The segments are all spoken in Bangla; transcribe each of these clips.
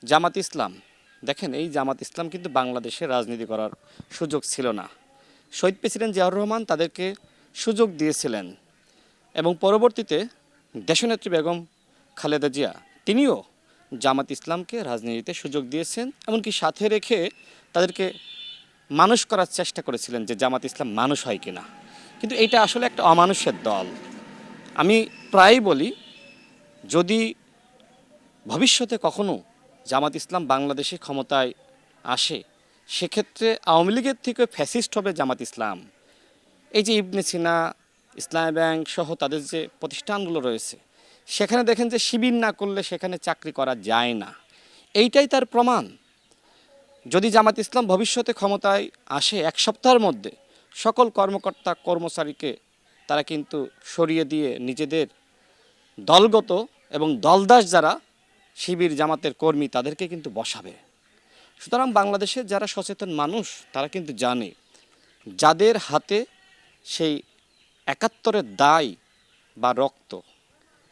জামাত ইসলাম, দেখেন এই জামাত ইসলাম কিন্তু বাংলাদেশে রাজনীতি করার সুযোগ ছিল না। শহীদ প্রেসিডেন্ট জিয়াউর রহমান তাদেরকে সুযোগ দিয়েছিলেন এবং পরবর্তীতে দেশনেত্রী বেগম খালেদা জিয়া তিনিও জামাত ইসলামকে রাজনীতিতে সুযোগ দিয়েছেন, এমনকি সাথে রেখে তাদেরকে মানুষ করার চেষ্টা করেছিলেন যে জামাত ইসলাম মানুষ হয় কিনা। কিন্তু এটা আসলে একটা অমানুষের দল। আমি প্রায়ই বলি, যদি ভবিষ্যতে কখনো জামাত ইসলাম বাংলাদেশে ক্ষমতায় আসে, সেক্ষেত্রে আওয়ামী লীগের থেকে ফ্যাসিস্ট হবে জামাত ইসলাম। এই যে ইবনে সিনা, ইসলামী ব্যাংক সহ তাদের যে প্রতিষ্ঠানগুলো রয়েছে, সেখানে দেখেন যে শিবির না করলে সেখানে চাকরি করা যায় না। এইটাই তার প্রমাণ। যদি জামাত ইসলাম ভবিষ্যতে ক্ষমতায় আসে, এক সপ্তাহের মধ্যে সকল কর্মকর্তা কর্মচারীকে তারা কিন্তু সরিয়ে দিয়ে নিজেদের দলগত এবং দলদাস যারা শিবির জামাতের কর্মী তাদেরকে কিন্তু বসাবে। সুতরাং বাংলাদেশের যারা সচেতন মানুষ তারা কিন্তু জানে, যাদের হাতে সেই একাত্তরের দায় বা রক্ত,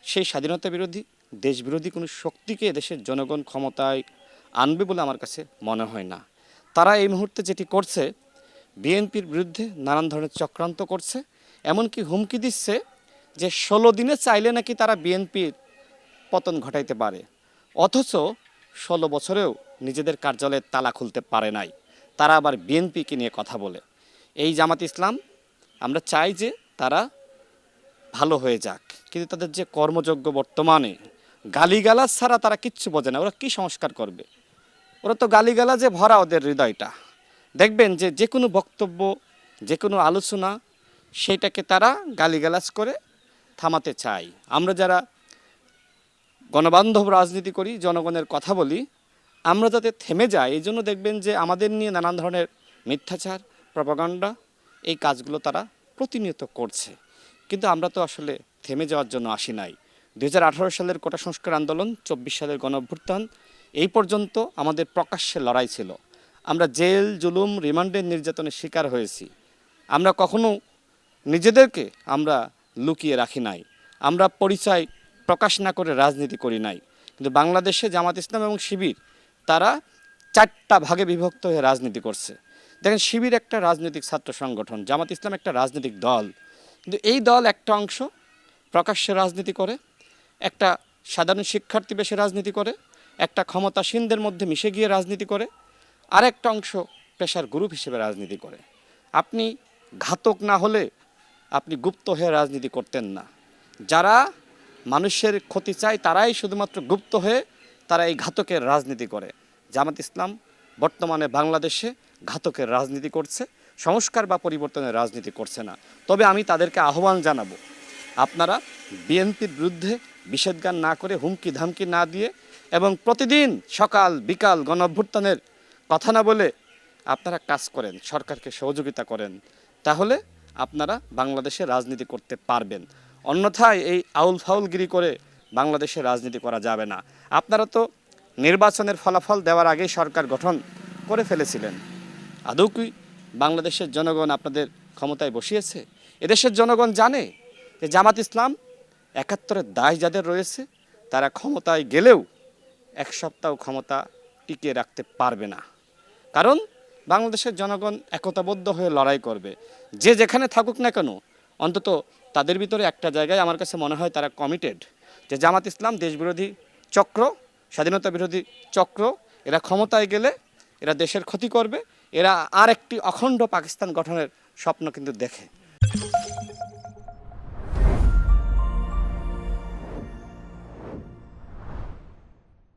সেই স্বাধীনতা বিরোধী দেশবিরোধী কোনো শক্তিকে দেশের জনগণ ক্ষমতায় আনবে বলে আমার কাছে মনে হয় না। তারা এই মুহূর্তে যেটি করছে, বিএনপির বিরুদ্ধে নানান ধরনের চক্রান্ত করছে, এমনকি হুমকি দিচ্ছে যে 16 দিনে চাইলে নাকি তারা বিএনপির পতন ঘটাইতে পারে, অথচ 16 বছরেও নিজেদের কার্যালয়ের তালা খুলতে পারে নাই। তারা আবার বিএনপিকে নিয়ে কথা বলে। এই জামাত ইসলাম, আমরা চাই যে তারা ভালো হয়ে যাক, কিন্তু তাদের যে কর্মযোগ্য বর্তমানে গালিগালাজ ছাড়া তারা কিচ্ছু বোঝে না। ওরা কি সংস্কার করবে? ওরা তো গালিগালাজে ভরা ওদের হৃদয়টা। দেখবেন যে যে কোনো বক্তব্য, যে কোনো আলোচনা, সেইটাকে তারা গালিগালাজ করে থামাতে চায়। আমরা যারা গণবান্ধব রাজনীতি করি, জনগণের কথা বলি, আমরা যাতে থেমে যাই, এই জন্য দেখবেন যে আমাদের নিয়ে নানান ধরনের মিথ্যাচার, প্রপাগান্ডা, এই কাজগুলো তারা প্রতিনিয়ত করছে। কিন্তু আমরা তো আসলে থেমে যাওয়ার জন্য আসি নাই। 2018 সালের কোটা সংস্কার আন্দোলন, 24 সালের গণঅভ্যুত্থান, এই পর্যন্ত আমাদের প্রকাশ্যে লড়াই ছিল। আমরা জেল, জুলুম, রিমান্ডের নির্যাতনের শিকার হয়েছি। আমরা কখনো নিজেদেরকে আমরা লুকিয়ে রাখি নাই। আমরা পরিচয় প্রকাশ না করে রাজনীতি করি নাই। কিন্তু বাংলাদেশে জামাত ইসলাম এবং শিবির, তারা 4টা ভাগে বিভক্ত হয়ে রাজনীতি করছে। দেখেন, শিবির একটা রাজনৈতিক ছাত্র সংগঠন, জামাত ইসলাম একটা রাজনৈতিক দল। কিন্তু এই দল একটা অংশ প্রকাশ্যে রাজনীতি করে, একটা সাধারণ শিক্ষার্থী বেশে রাজনীতি করে, একটা ক্ষমতাসীনদের মধ্যে মিশে গিয়ে রাজনীতি করে, আর একটা অংশ পেশার গ্রুপ হিসেবে রাজনীতি করে। আপনি ঘাতক না হলে আপনি গুপ্ত হয়ে রাজনীতি করতেন না। যারা মানুষের ক্ষতি চায় তারাই শুধুমাত্র গুপ্ত হয়ে তারা এই ঘাতকের রাজনীতি করে। জামাত ইসলাম বর্তমানে বাংলাদেশে ঘাতকের রাজনীতি করছে, সংস্কার বা পরিবর্তনের রাজনীতি করছে না। তবে আমি তাদেরকে আহ্বান জানাবো, আপনারা বিএনপির বিরুদ্ধে বিষেধগান না করে, হুমকি ধামকি না দিয়ে, এবং প্রতিদিন সকাল বিকাল গণঅভ্যুত্থানের কথা না বলে আপনারা কাজ করেন, সরকারকে সহযোগিতা করেন, তাহলে আপনারা বাংলাদেশে রাজনীতি করতে পারবেন। অন্যথায় এই আউল ফাউলগিরি করে বাংলাদেশে রাজনীতি করা যাবে না। আপনারা তো নির্বাচনের ফলাফল দেওয়ার আগেই সরকার গঠন করে ফেলেছিলেন। আদৌ কি বাংলাদেশের জনগণ আপনাদের ক্ষমতায় বসিয়েছে? এদেশের জনগণ জানে যে জামাত ইসলাম 71-এর দায় যাদের রয়েছে, তারা ক্ষমতায় গেলেও এক সপ্তাহ ক্ষমতা টিকিয়ে রাখতে পারবে না। কারণ বাংলাদেশের জনগণ একতাবদ্ধ হয়ে লড়াই করবে। যে যেখানে থাকুক না কেন, অন্তত তাদের ভিতরে একটা জায়গায় আমার কাছে মনে হয় তারা কমিটেড, যে জামাত ইসলাম দেশবিরোধী চক্র, স্বাধীনতা বিরোধী চক্র, এরা ক্ষমতায় গেলে এরা দেশের ক্ষতি করবে, এরা আর একটি অখণ্ড পাকিস্তান গঠনের স্বপ্ন কিন্তু দেখে।